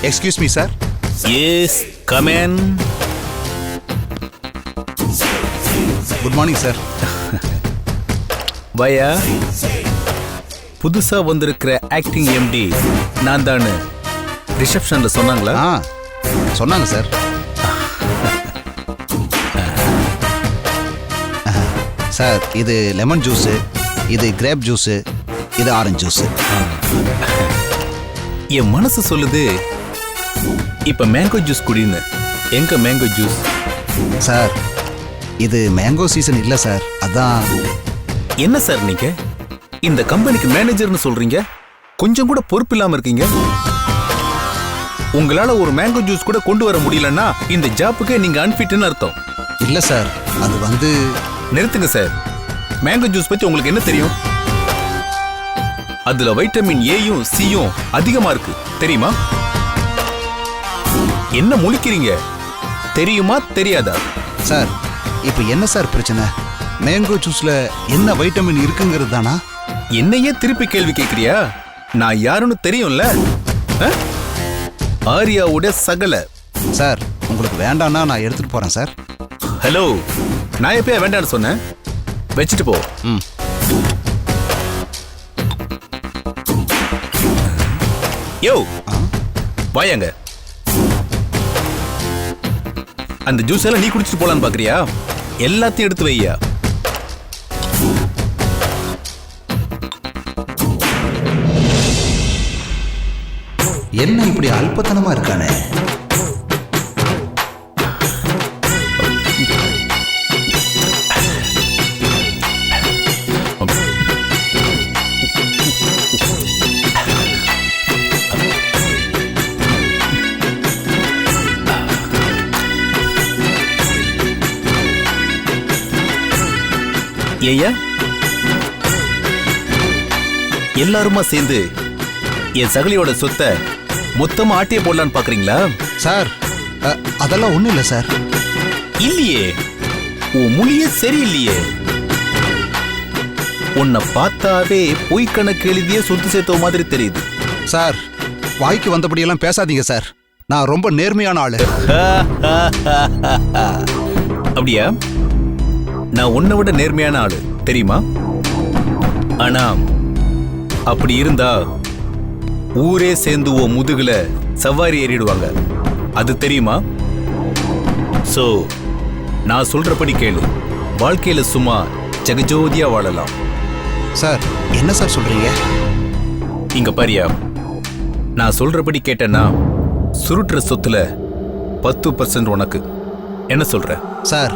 Excuse me sir. Yes, come in. Good morning sir. பையா, புதுசா வந்திருக்கிற ஆக்டிங் எம்டி நான் தானு ரிசப்ஷன்ல சொன்னாங்களா? சொன்னாங்க சார். சார், இது லெமன் ஜூஸு, இது கிரேப் ஜூஸு, இது ஆரஞ்சு ஜூஸு. என் மனசு சொல்லுது இப்ப மேங்கோ ஜூஸ் குடின்னு. எங்க மேங்கோ ஜூஸ்? சார், இது மேங்கோ சீசன் இல்ல சார், அதான். என்ன சார் நீங்க இந்த கம்பெனிக்கு மேனேஜர்னு சொல்றீங்க? கொஞ்சம் கூட பொறுப்பு இல்லாம இருக்கீங்க. உங்களால ஒரு மேங்கோ ஜூஸ் கூட கொண்டு வர முடியலன்னா இந்த ஜாப்புக்கே நீங்க அன்ஃபிட்னு அர்த்தம். இல்ல சார், அது வந்து. நிறுத்துங்க சார். மேங்கோ ஜூஸ் பத்தி உங்களுக்கு என்ன தெரியும்? அதுல வைட்டமின் ஏயும் சியும் அதிகமா இருக்கு, தெரியுமா? என்ன முழிக்கிறீங்க? தெரியுமா தெரியாதா? சார், இப்ப என்ன சார் பிரச்சனை? மேங்கோ ஜூஸ்ல என்ன வைட்டமின் இருக்குங்கிறது தானா? என்னையே திருப்பி கேள்வி கேட்கிறியா? நான் யாருன்னு தெரியும்ல. ஆரியாவோட சகல. சார், உங்களுக்கு வேண்டாம்னா நான் எடுத்துட்டு போறேன் சார். ஹலோ, நான் எப்பயா வேண்டாம்னு சொன்னேன்? வச்சுட்டு போ. யோ, வாயாங்க. அந்த ஜூஸ் எல்லாம் நீ குடிச்சிட்டு போலான்னு பாக்குறியா? எல்லாத்தையும் எடுத்து வையா. என்ன இப்படி அல்பத்தனமா இருக்கானே? ஏய்யா, எல்லாருமா சேர்ந்து என் சகலியோட சொத்தை மொத்தமா ஆட்டிய போடலான்னு பாக்குறீங்களா? சார், அதெல்லாம் ஒண்ணும் இல்ல சார். இல்லையே, உன் மொழியே சரியில்லையே. உன்னை பார்த்தாவே பொய் கணக்கு எழுதிய சொத்து சேர்த்த மாதிரி தெரியுது. சார், வாய்க்கு வந்தபடியெல்லாம் பேசாதீங்க சார். நான் ரொம்ப நேர்மையான ஆளு. அப்படியா? நான் உன்னை விட நேர்மையான ஆளு, தெரியுமா? ஆனா அப்படி இருந்தா ஊரே சேர்ந்து ஓ முதுகுல சவாரி ஏறிடுவாங்க, அது தெரியுமா? சோ நான் சொல்றபடி கேளு. வாழ்க்கையில சும்மா ஜெகஜோதியா வாழலாம். சார், என்ன சார் சொல்றீங்க? இங்க பாரியா, நான் சொல்றபடி கேட்டேன்னா சுருட்டுற சொத்துல 10% உனக்கு. என்ன சொல்ற? சார்,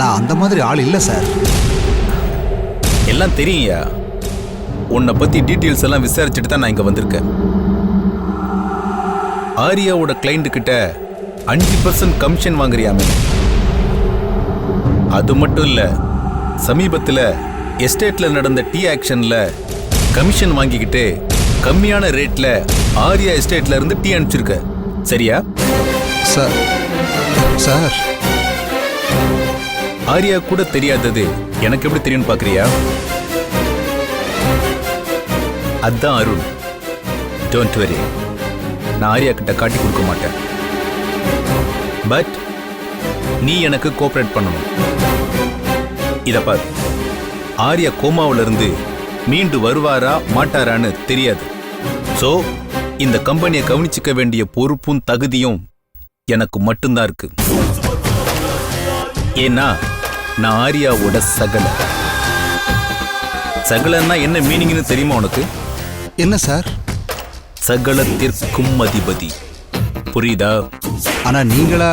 நான் அந்த மாதிரி ஆள் இல்ல சார். எல்லாம் தெரியும்யா. உன்னை பத்தி டீட்டெயில்ஸ் எல்லாம் விசாரிச்சுட்டு தான் நான் இங்க வந்திருக்கேன். ஆரியாவோட கிளைண்ட் கிட்ட 5% கமிஷன் வாங்குறியாமே. அது மட்டும் இல்ல, சமீபத்துல எஸ்டேட்ல நடந்த டீ ஆக்ஷன்ல கமிஷன் வாங்கிக்கிட்டு கம்மியான ரேட்ல ஆரியா எஸ்டேட்ல இருந்து டீ அனுப்பிச்சிருக்க, சரியா? சார், சார், ஆரியா கூட தெரியாதது எனக்கு எப்படி தெரியும் பாக்குறியா? அதான் அருண். டோன்ட் வரி, நான் ஆரியா கிட்ட காட்டி கொடுக்க மாட்டேன். பட் நீ எனக்கு கோஆபரேட் பண்ணணும். இத பாரு, ஆரியா கோமாவுல இருந்து மீண்டு வருவாரா மாட்டாரான்னு தெரியாது. சோ இந்த கம்பெனியை கவனிச்சுக்க வேண்டிய பொறுப்பும் தகுதியும் எனக்கு மட்டும்தான் இருக்கு. ஏன்னா நான் ஆரியாவோட சகல. சகலன்னா என்ன மீனிங்னு தெரியுமா உனக்கு? என்ன சார்? சகலத்திற்கும் அதிபதி, புரியுதா? ஆனா நீங்களா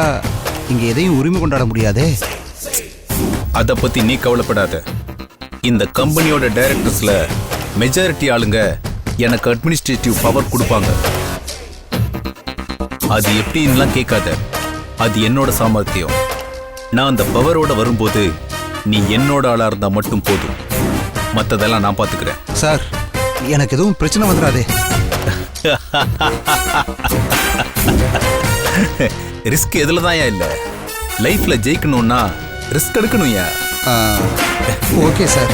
இங்க எதையும் உரிமை கொண்டாட முடியாதே. அத பத்தி நீ கவலைப்படாத. இந்த கம்பெனியோட டைரக்டர்ஸ்ல மெஜாரிட்டி ஆளுங்க எனக்கு அட்மினிஸ்ட்ரேட்டிவ் பவர் கொடுப்பாங்க. அது எப்படின்லாம் கேட்காத, அது என்னோட சாமர்த்தியம். நான் அந்த பவரோட வரும்போது நீ என்னோட ஆளா இருந்தா மட்டும் போதும், மத்ததெல்லாம் நான் பாத்துக்கிறேன். சார், எனக்கு எதுவும் பிரச்சனை வந்துடாதே. ரிஸ்க் எதுலதான் இல்ல, லைஃப்ல ஜெயிக்கணும்னா ரிஸ்க் எடுக்கணும்யா. Okay sir.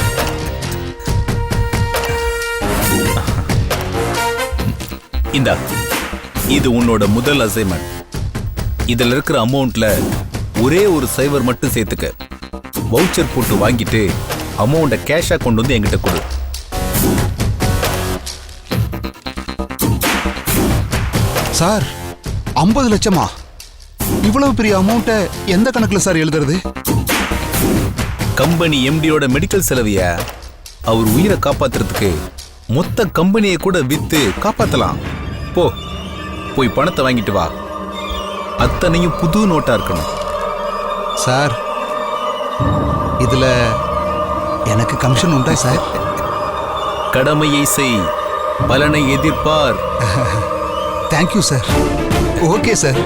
இந்தா இது உன்னோட முதல் அசைன்மெண்ட். இதுல இருக்கிற அமௌண்ட்ல ஒரே ஒரு சைவர் மட்டும் சேர்த்துக்க. வவுச்சர் போட்டு வாங்கிட்டு அமௌண்ட்டை கேஷா கொண்டு வந்து என்கிட்ட கொடு. சார் 50 லட்சமா? இவ்வளவு பெரிய அமௌண்ட்டை எந்த கணக்குல சார் எழுதுறது? Company எம்டியோட medical செலவியா? அவர் உயிரை காப்பாத்துறதுக்கு மொத்த கம்பெனியை கூட வித்து காப்பாத்தலாம். போய் பணத்தை வாங்கிட்டு வா. அத்தனையும் புது நோட்டா இருக்கணும். சார் இதுல எனக்கு கமிஷன் உண்டா சார்? கடமையை செய், பலனை எதிர்பார். Thank you sir. Okay sir.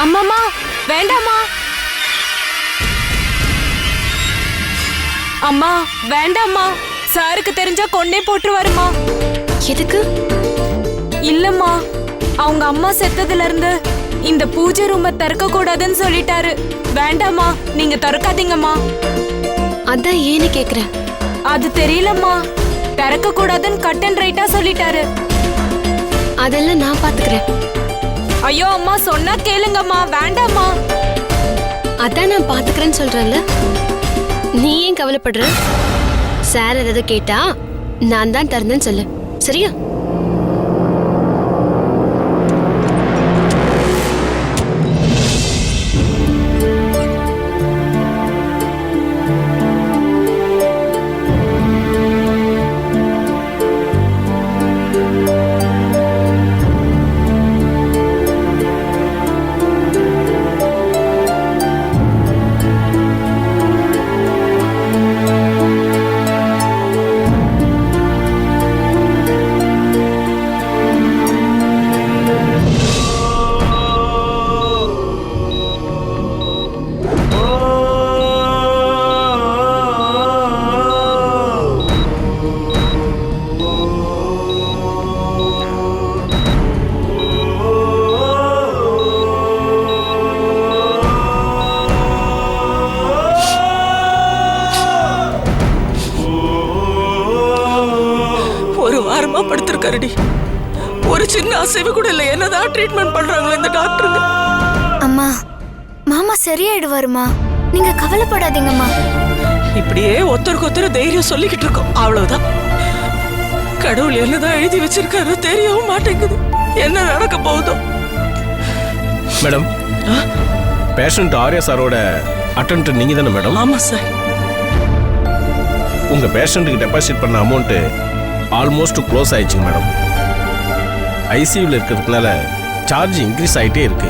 அம்மாமா வேண்டாமா, அம்மா வேண்டாம்மா. சாருக்கு தெரிஞ்சா கொன்னே போட்டுருவாருமா. எதுக்கு? இல்லம்மா, அவங்க அம்மா செத்ததுல இருந்து இந்த பூஜை ரூமை திறக்க கூடாதுன்னு சொல்லிட்டாரு. வேண்டாம்மா, நீங்க திறக்காதீங்கம்மா. அதான் ஏன்னு கேக்குறேன். அது தெரியலம்மா, திறக்க கூடாதுன்னு கட் அண்ட் ரைட்டா சொல்லிட்டாரு. அதெல்லாம் நான் பாத்துக்கிறேன். ஐயோ அம்மா, சொன்னா கேளுங்கம்மா. வேண்டாம்மா. அதான் நான் பாத்துக்கிறேன்னு சொல்றேன்ல. நீ ஏன் கவலைப்படுற? சார் ஏதாவது கேட்டா நான் தான் திறந்தேன்னு சொல்லு, சரியா? படுத்திருக்காருடி. ஒரு சின்ன அசைவு கூட இல்ல. என்னதான் ட்ரீட்மெண்ட் பண்றாங்களோ இந்த டாக்டருங்க. அம்மா, மாமா சரியாயிடுவாருமா, நீங்க கவலைப்படாதீங்கம்மா. இப்படியே ஒருத்தருக்கு ஒருத்தர் தைரியம் சொல்லிக்கிட்டு இருக்கோம், அவ்வளவுதான். கடவுள் என்னதான் எழுதி வச்சிருக்காரோ தெரியவும் மாட்டேங்குது. என்ன நடக்க போகுதோ? மேடம், பேஷண்ட் ஆர்யா சாரோட அட்டெண்டர் நீங்க தானே மேடம்? ஆமா சார். உங்க பேஷண்ட்டுக்கு டெபாசிட் பண்ண அமௌண்ட் ஆல்மோஸ்ட் க்ளோஸ் ஆயிடுச்சுங்க மேடம். ஐசியூவில் இருக்கிறதுனால சார்ஜ் இன்க்ரீஸ் ஆகிட்டே இருக்கு.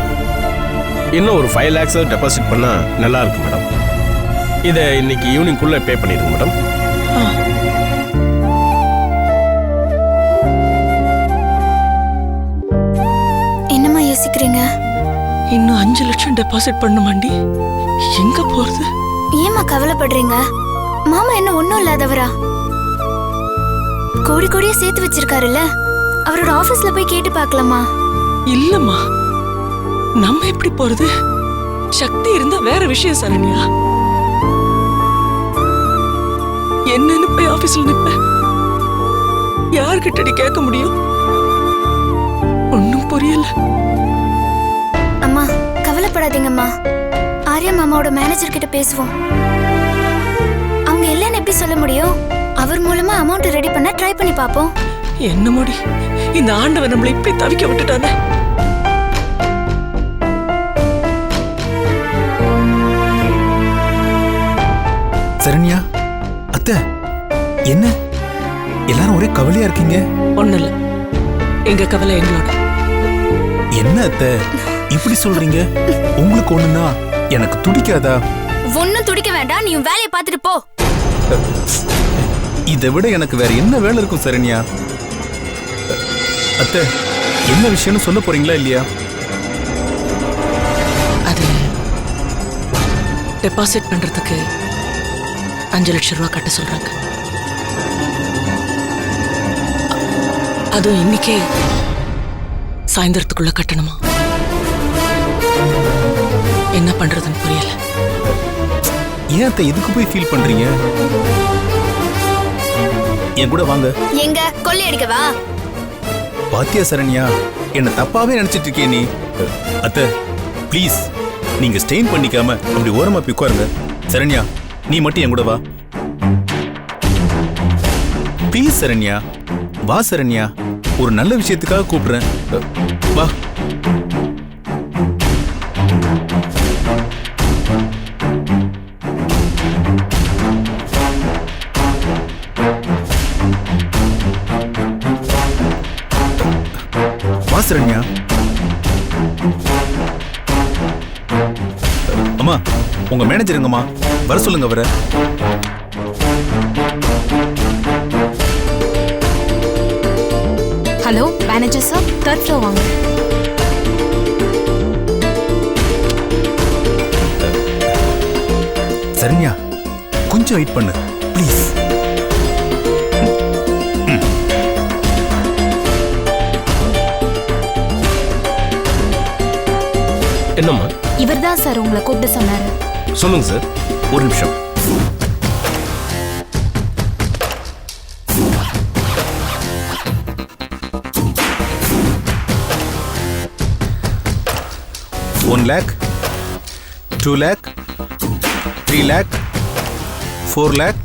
இன்னும் ஒரு 5 lakhs டெபாசிட் பண்ணால் நல்லா இருக்கு மேடம். இதை இன்னைக்கு ஈவினிங்குள்ளே பே பண்ணிடுங்க மேடம். என்னம்மா யோசிக்கிறீங்க? இன்னும் 5 லட்சம் டெபாசிட் பண்ணுமாண்டி? எங்க போறது? ஏம்மா கவலைப்படுறீங்க? மாமா என்ன ஒண்ணும் இல்லாதவரா? கோடி கோடியா சேர்த்து வச்சிருக்காருல்ல, அவரோட ஆபீஸ்ல போய் கேட்டு பார்க்கலாமா? இல்லம்மா, நம்ம எப்படி போறது? சக்தி இருந்தா வேற விஷயம் சரண்யா. என்னன்னு போய் ஆபீஸ்ல நிப்ப? யார்கிட்ட கேட்க முடியும்? ஒன்னும் புரியல. அம்மா கவலைப்படாதீங்கம்மா. ஆர்யா மாமாவோட மேனேஜர் கிட்ட பேசுவோம். அவங்க இல்லைன்னு எப்படி சொல்ல முடியும்? அவர் மூலமா அமௌண்ட் ரெடி பண்ண ட்ரை பண்ணி பாப்போம். என்ன முடி, இந்த ஆண்டவன் நம்மளை இப்படி தவிக்க விட்டுட்டானே. சரண்யா, அத்தை, என்ன எல்லாரும் ஒரே கவலையா இருக்கீங்க? ஒண்ணு இல்ல, எங்க கவலை எங்களோட. என்ன அத்தை இப்படி சொல்றீங்க? உங்களுக்கு ஒண்ணுனா எனக்கு துடிக்காதா? ஒன்னும் துடிக்க வேண்டாம், நீ உன் வேலையை பார்த்துட்டு போ. இதை விட எனக்கு வேற என்ன வேலை இருக்கும் சரண்யா? அத்தை, என்ன விஷயம்னு சொல்ல போறீங்களா இல்லையா? அது டெபாசிட் பண்றதுக்கு 5 லட்சம் ரூபாய் கட்ட சொல்றாங்க. அதுவும் இன்னைக்கே சாயந்தரத்துக்குள்ள கட்டணுமா? என்ன பண்றதுன்னு புரியல. ஏன் அத்தை எதுக்கு போய் ஃபீல் பண்றீங்க? என் கூட வாங்க. எங்க கொள்ளையடிக்கவா? பாத்தியா சரண்யா, என்ன தப்பாவே நினைச்சிட்டு இருக்கே நீ. அத்தை ப்ளீஸ், நீங்க ஸ்டெயின் பண்ணிக்காம அப்படி ஓரமா போய் உட்காருங்க. சரண்யா, நீ மட்டும் என் கூட வா ப்ளீஸ். சரண்யா வா. சரண்யா, ஒரு நல்ல விஷயத்துக்காக கூப்பிடுறேன், வா. வா சரண்யா. அம்மா, உங்க மேனேஜர் எங்கம்மா? வர சொல்லுங்க அவரை. Hello manager sir, 3rd floor வாங்க. சரண்யா, கொஞ்சம் வெயிட் பண்ணு ப்ளீஸ். என்னம்மா? இவர்தான் சார் உங்களை கூப்பிட்டு சொன்னாரு. சொல்லுங்க சார். ஒரு நிமிஷம். $1 lakh, $2 lakh, $3 lakh, $4 lakh,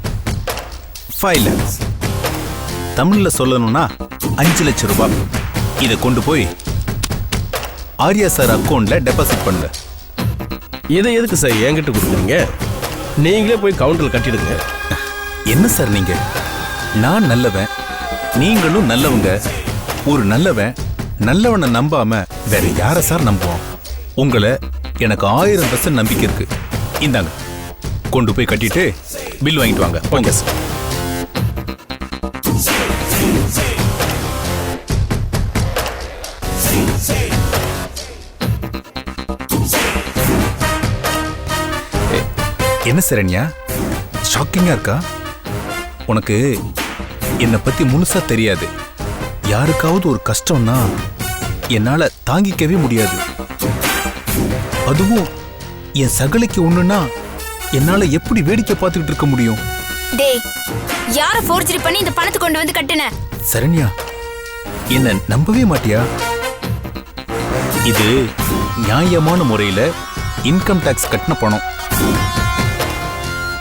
$5 lakhs. தமிழ்ல சொல்லணும்னா 5 லட்சம் ரூபாய். இதை கொண்டு போய் ஆர்யா சார் அக்கௌண்ட்ல டெபாசிட் பண்ணுங்க. இதை எதுக்கு சார் என்கிட்ட கொடுக்குறீங்க? நீங்களே போய் கவுண்டர்ல கட்டிடுங்க. என்ன சார் நீங்க? நான் நல்லவன், நீங்களும் நல்லவங்க. ஒரு நல்லவன் நல்லவனை நம்பாம வேற யார சார் நம்புவான்? உங்களை எனக்கு 1000% நம்பிக்கை இருக்கு. இந்தாங்க, கொண்டு போய் கட்டிட்டு பில் வாங்கிட்டு வாங்க. Okay sir. என்ன சரண்யா, ஷாக்கிங்கா இருக்கா? உனக்கு என்னை பத்தி முழுசா தெரியாது. யாருக்காவது ஒரு கஷ்டம்னா என்னால தாங்கிக்கவே முடியாது. அதுவும் என் சகலைக்கு ஒண்ணுன்னா என்னால எப்படி வேடிக்கை பார்த்துக்கிட்டு இருக்க முடியும்? டேய், யார ஃபோர்ஜரி பண்ணி இந்த பணத்தை கொண்டு வந்து கட்டுன? சரண்யா, என்ன நம்பவே மாட்டியா? இது நியாயமான முறையில இன்கம் டாக்ஸ் கட்டின பணம்.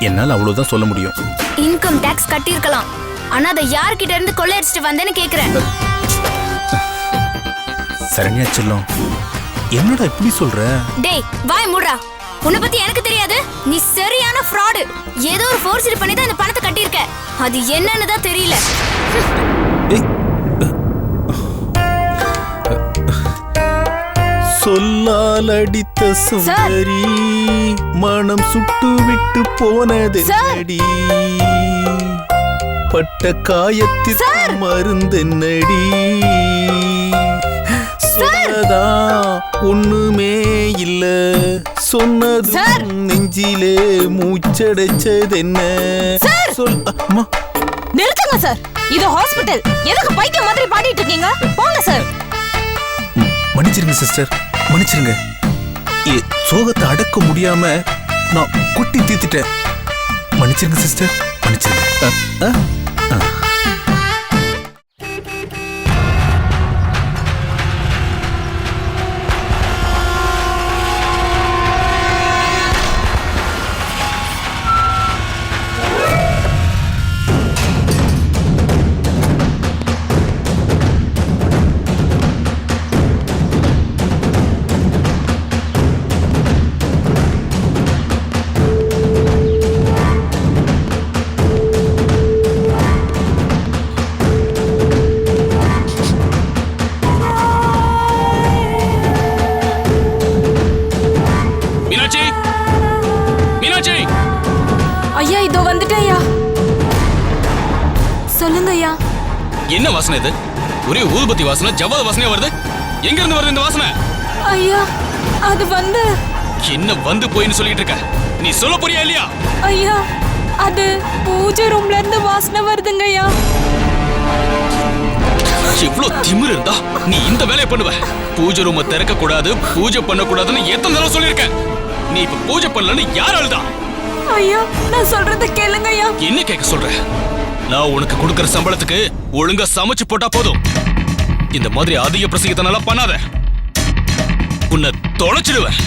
என்னால அவ்வளவுதான் சொல்ல முடியும். இன்கம் டாக்ஸ் கட்டியிருக்கலாம், ஆனா அதை யார்கிட்ட இருந்து கொள்ளையடிச்சிட்டு வந்தேன்னு கேக்குறேன். சரண்யா செல்லம், என்னடா இப்படி சொல்ற? டேய் வாய் மூடுடா. உன்னை பத்தி எனக்கு தெரியாது. நீ சரியான ஃப்ராடு. ஏதோ ஒரு ஃபோர்ஜரி பண்ணி தான் இந்த பணத்தை கட்டியிருக்க. அது என்னன்னு தான் தெரியல. சொல்லால் அடித்த சுந்தரி மனம் சுட்டு விட்டு போனது நடி. பட்ட காயத்திற்கு மருந்தென்னடி? சொன்னதா ஒண்ணுமே இல்ல, சொன்னது நெஞ்சிலே மூச்சடைச்சது என்ன? சொல். அம்மா நிறுத்துங்க சார், இது ஹாஸ்பிடல். எதுக்கு பைத்தியம் மாதிரி பாடிட்டு இருக்கீங்க? போங்க சார். மன்னிச்சிருங்க சிஸ்டர், மன்னிச்சிருங்க. சோகத்தை அடக்க முடியாம நான் குட்டி தீத்துட்டேன். மன்னிச்சிருங்க சிஸ்டர், மன்னிச்சிருங்க. ஐயா இதோ வந்துட்டேன் ஐயா. சொல்லுங்க ஐயா. என்ன வாசனை இது? ஒரே ஊதுபத்தி வாசனை, ஜவ்வாது வாசனையா வருது. எங்க இருந்து வருது இந்த வாசனை? ஐயா அது வந்து என்ன வந்து போயின்னு சொல்லிட்டு இருக்க? நீ சொல்ல போறியா இல்லையா? ஐயா அது பூஜை ரூம்ல இருந்து வாசனை வருதுங்க ஐயா. எவ்வளவு திமிரு இருந்தா நீ இந்த வேலையை பண்ணுவ? பூஜை ரூமை திறக்க கூடாது, பூஜை பண்ண கூடாதுன்னு எத்தனை தடவை சொல்லிருக்க? நீ இப்ப பூஜை பண்ணலன்னு யார் அழுதா? ஐயா நான் சொல்றத கேளுங்க ஐயா. என்ன கேட்க சொல்ற? நான் உனக்கு கொடுக்கற சம்பளத்துக்கு ஒழுங்கா சமைச்சு போட்டா போதும். இந்த மாதிரி அதிக பிரசங்கத்தனால பண்ணாத, உன்னை தொலைச்சிடுவேன்.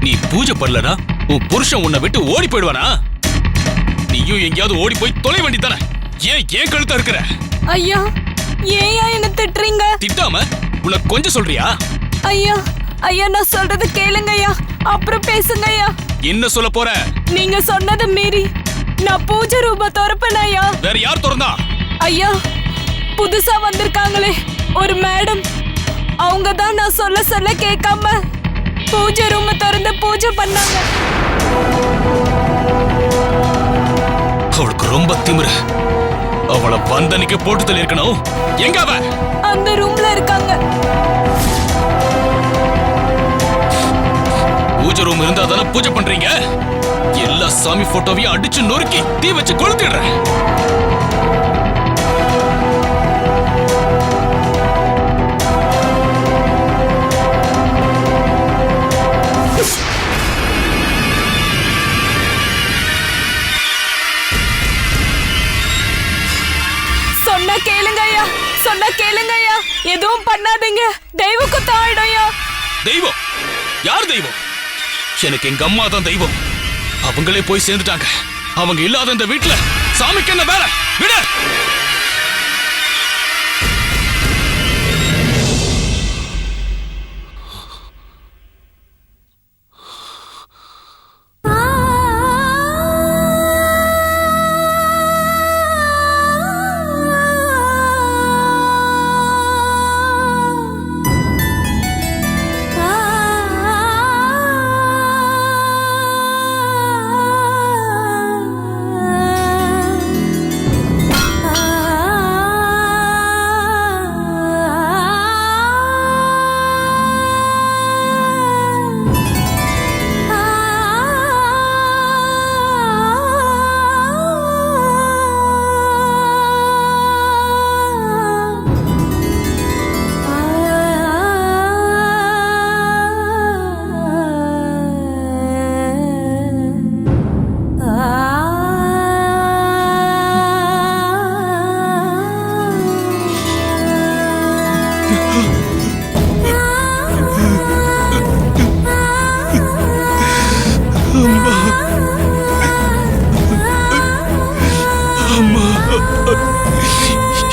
நீ பூஜை பண்ணலனா உன் புருஷன் உன்னை விட்டு ஓடி போயிடுவானா? நீயும் எங்கேயாவது ஓடி போய் தொலை வேண்டித்தானே? ஏன் கழுத்தா இருக்கிற? ஐயா ஏயா என்ன திட்டுறீங்க? திட்டாம உன்னை கொஞ்சம் சொல்றியா? ஐயா ஐயா நான் சொல்றத கேளுங்க ஐயா, அப்புறம் பேசுங்க ஐயா. என்ன சொல்ல போற? நீங்க சொன்னதை மீறி நான் பூஜை ரூப திறப்பேன் ஐயா. வேற யார் திறந்தா? ஐயா புதுசா வந்திருக்காங்களே ஒரு மேடம், அவங்க தான் நான் சொல்ல கேட்காம பூஜை ரூம திறந்து பூஜை பண்ணாங்க. அவளுக்கு ரொம்ப திமிரு. அவளை வந்தனிக்கு போட்டு தள்ளி இருக்கணும். எங்க அவ? அந்த ரூம்ல இருக்காங்க. பூஜை ரூம் இருந்தா தானே பூஜை பண்றீங்க? எல்லா சாமி போட்டோவையும் அடிச்சு நொறுக்கி தீ வச்சு கொளுத்திடுறேன். சொன்னா கேளுங்க ஐயா, சொன்னா கேளுங்க ஐயா, எதுவும் பண்ணாதீங்க, தெய்வ குத்தம் ஆயிடும் ஐயா. தெய்வம்? யார் தெய்வம்? எனக்கு எங்க அம்மா தான் தெய்வம். அவங்களே போய் சேர்ந்துட்டாங்க. அவங்க இல்லாத இந்த வீட்டுல சாமிக்கு என்ன வேலை? விடு.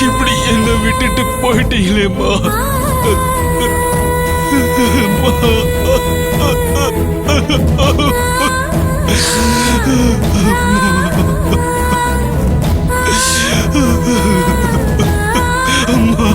இப்படி என்ன விட்டுட்டு போயிட்டீங்களேம்மா. அம்மா